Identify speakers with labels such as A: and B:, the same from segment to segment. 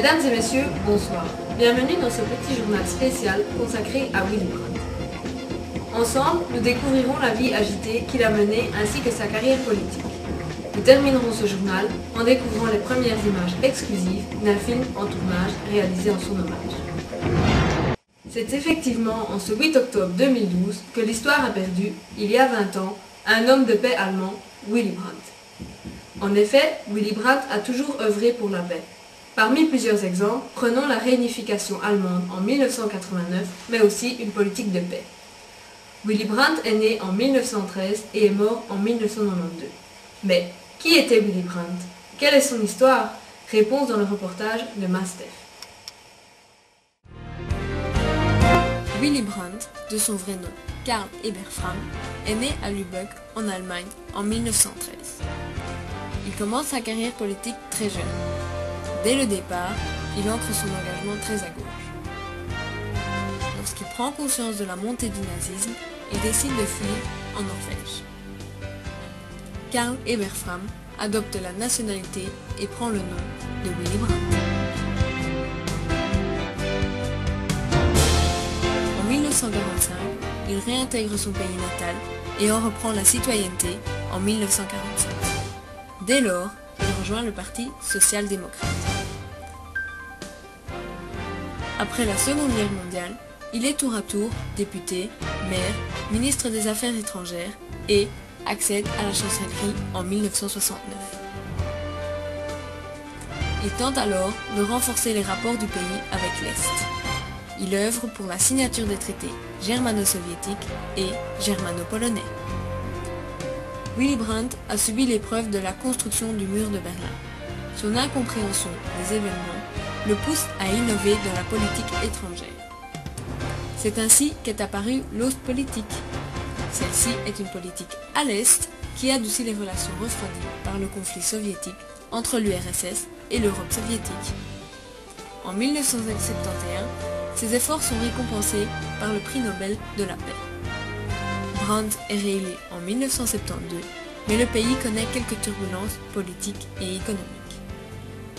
A: Mesdames et messieurs, bonsoir. Bienvenue dans ce petit journal spécial consacré à Willy Brandt. Ensemble, nous découvrirons la vie agitée qu'il a menée ainsi que sa carrière politique. Nous terminerons ce journal en découvrant les premières images exclusives d'un film en tournage réalisé en son hommage. C'est effectivement en ce 8 octobre 2012 que l'histoire a perdu, il y a 20 ans, un homme de paix allemand, Willy Brandt. En effet, Willy Brandt a toujours œuvré pour la paix. Parmi plusieurs exemples, prenons la réunification allemande en 1989, mais aussi une politique de paix. Willy Brandt est né en 1913 et est mort en 1992. Mais qui était Willy Brandt? Quelle est son histoire? Réponse dans le reportage de Mastef.
B: Willy Brandt, de son vrai nom, Karl Eberfram, est né à Lübeck, en Allemagne, en 1913. Il commence sa carrière politique très jeune. Dès le départ, il ancre son engagement très à gauche. Lorsqu'il prend conscience de la montée du nazisme, il décide de fuir en Norvège. Karl Eberfram adopte la nationalité et prend le nom de Willy Brandt. En 1945, il réintègre son pays natal et en reprend la citoyenneté en 1947. Dès lors, il rejoint le Parti social-démocrate. Après la Seconde Guerre mondiale, il est tour à tour député, maire, ministre des Affaires étrangères et accède à la chancellerie en 1969. Il tente alors de renforcer les rapports du pays avec l'Est. Il œuvre pour la signature des traités germano-soviétiques et germano-polonais. Willy Brandt a subi l'épreuve de la construction du mur de Berlin. Son incompréhension des événements le pousse à innover dans la politique étrangère. C'est ainsi qu'est apparue l'Ostpolitik. Celle-ci est une politique à l'Est qui adoucit les relations refroidies par le conflit soviétique entre l'URSS et l'Europe soviétique. En 1971, ses efforts sont récompensés par le prix Nobel de la paix. Brandt est réélu en 1972, mais le pays connaît quelques turbulences politiques et économiques.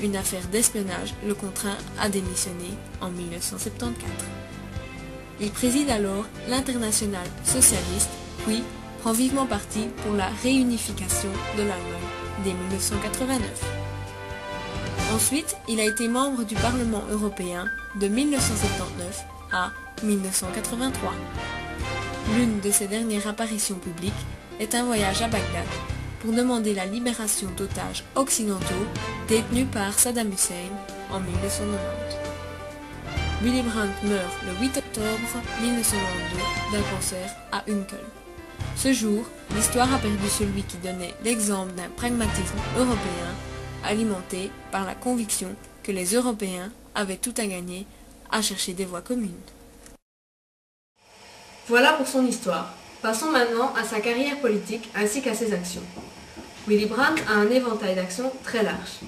B: Une affaire d'espionnage le contraint à démissionner en 1974. Il préside alors l'Internationale socialiste, puis prend vivement parti pour la réunification de l'Allemagne dès 1989. Ensuite, il a été membre du Parlement européen de 1979 à 1983. L'une de ses dernières apparitions publiques est un voyage à Bagdad pour demander la libération d'otages occidentaux détenus par Saddam Hussein en 1990. Willy Brandt meurt le 8 octobre 1992 d'un cancer à Unkel. Ce jour, l'histoire a perdu celui qui donnait l'exemple d'un pragmatisme européen alimenté par la conviction que les Européens avaient tout à gagner à chercher des voies communes.
A: Voilà pour son histoire. Passons maintenant à sa carrière politique ainsi qu'à ses actions. Willy Brandt a un éventail d'actions très large.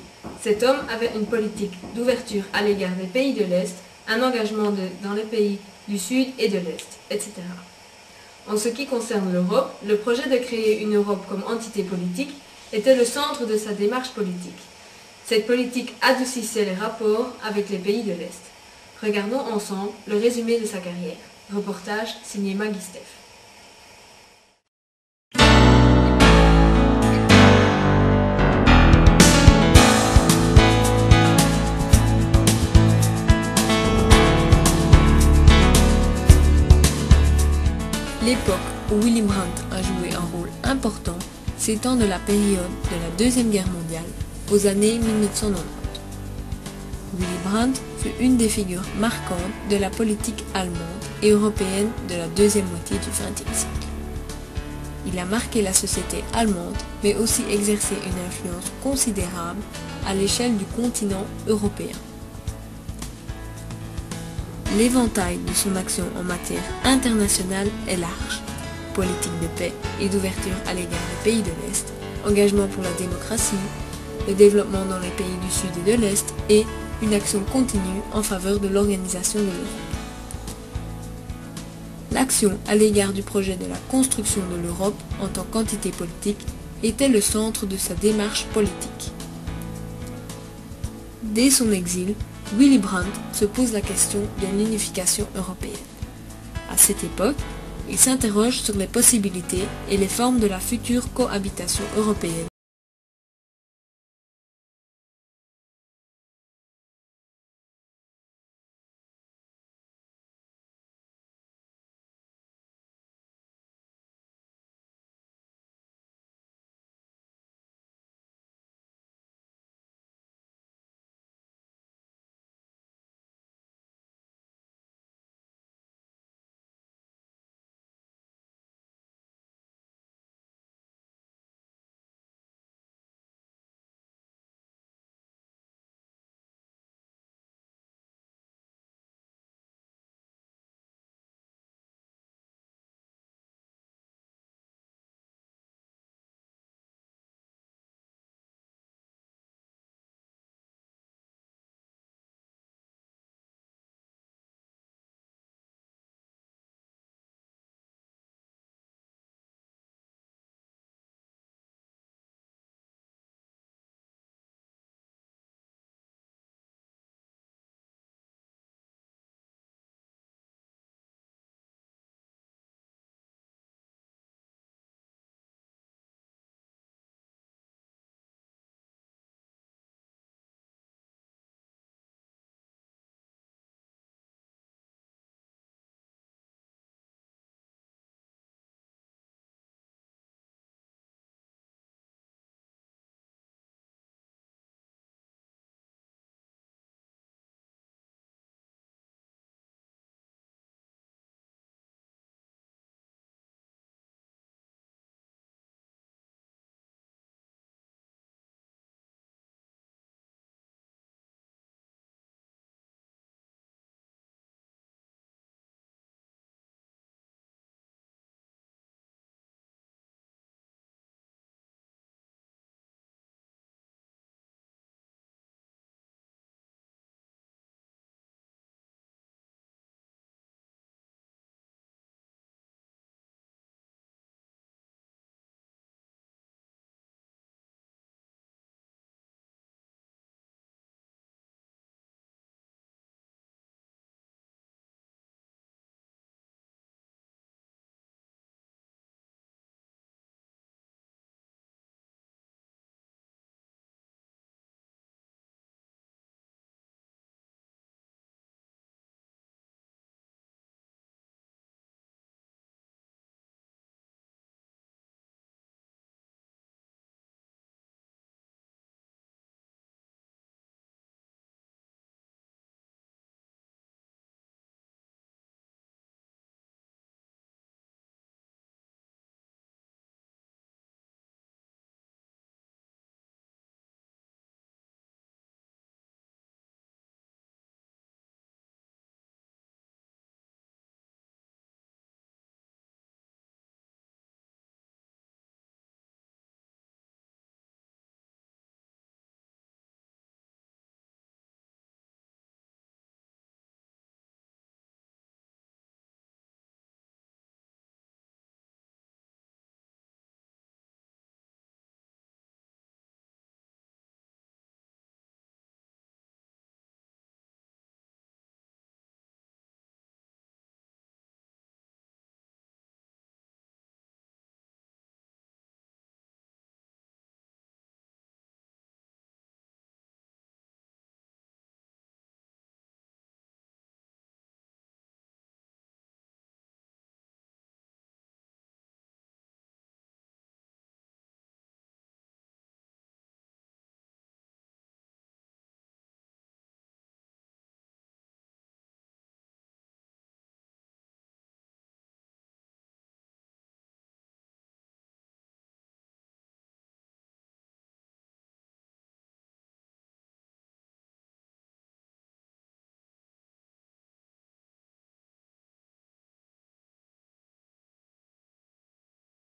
A: Cet homme avait une politique d'ouverture à l'égard des pays de l'Est, un engagement dans les pays du Sud et de l'Est, etc. En ce qui concerne l'Europe, le projet de créer une Europe comme entité politique était le centre de sa démarche politique. Cette politique adoucissait les rapports avec les pays de l'Est. Regardons ensemble le résumé de sa carrière. Reportage signé Magistef.
B: L'époque où Willy Brandt a joué un rôle important s'étend de la période de la Deuxième Guerre mondiale aux années 1990. Willy Brandt fut une des figures marquantes de la politique allemande et européenne de la deuxième moitié du XXe siècle. Il a marqué la société allemande, mais aussi exercé une influence considérable à l'échelle du continent européen. L'éventail de son action en matière internationale est large. Politique de paix et d'ouverture à l'égard des pays de l'Est, engagement pour la démocratie, le développement dans les pays du Sud et de l'Est et une action continue en faveur de l'organisation de l'Europe. L'action à l'égard du projet de la construction de l'Europe en tant qu'entité politique était le centre de sa démarche politique. Dès son exil, Willy Brandt se pose la question de l'unification européenne. À cette époque, il s'interroge sur les possibilités et les formes de la future cohabitation européenne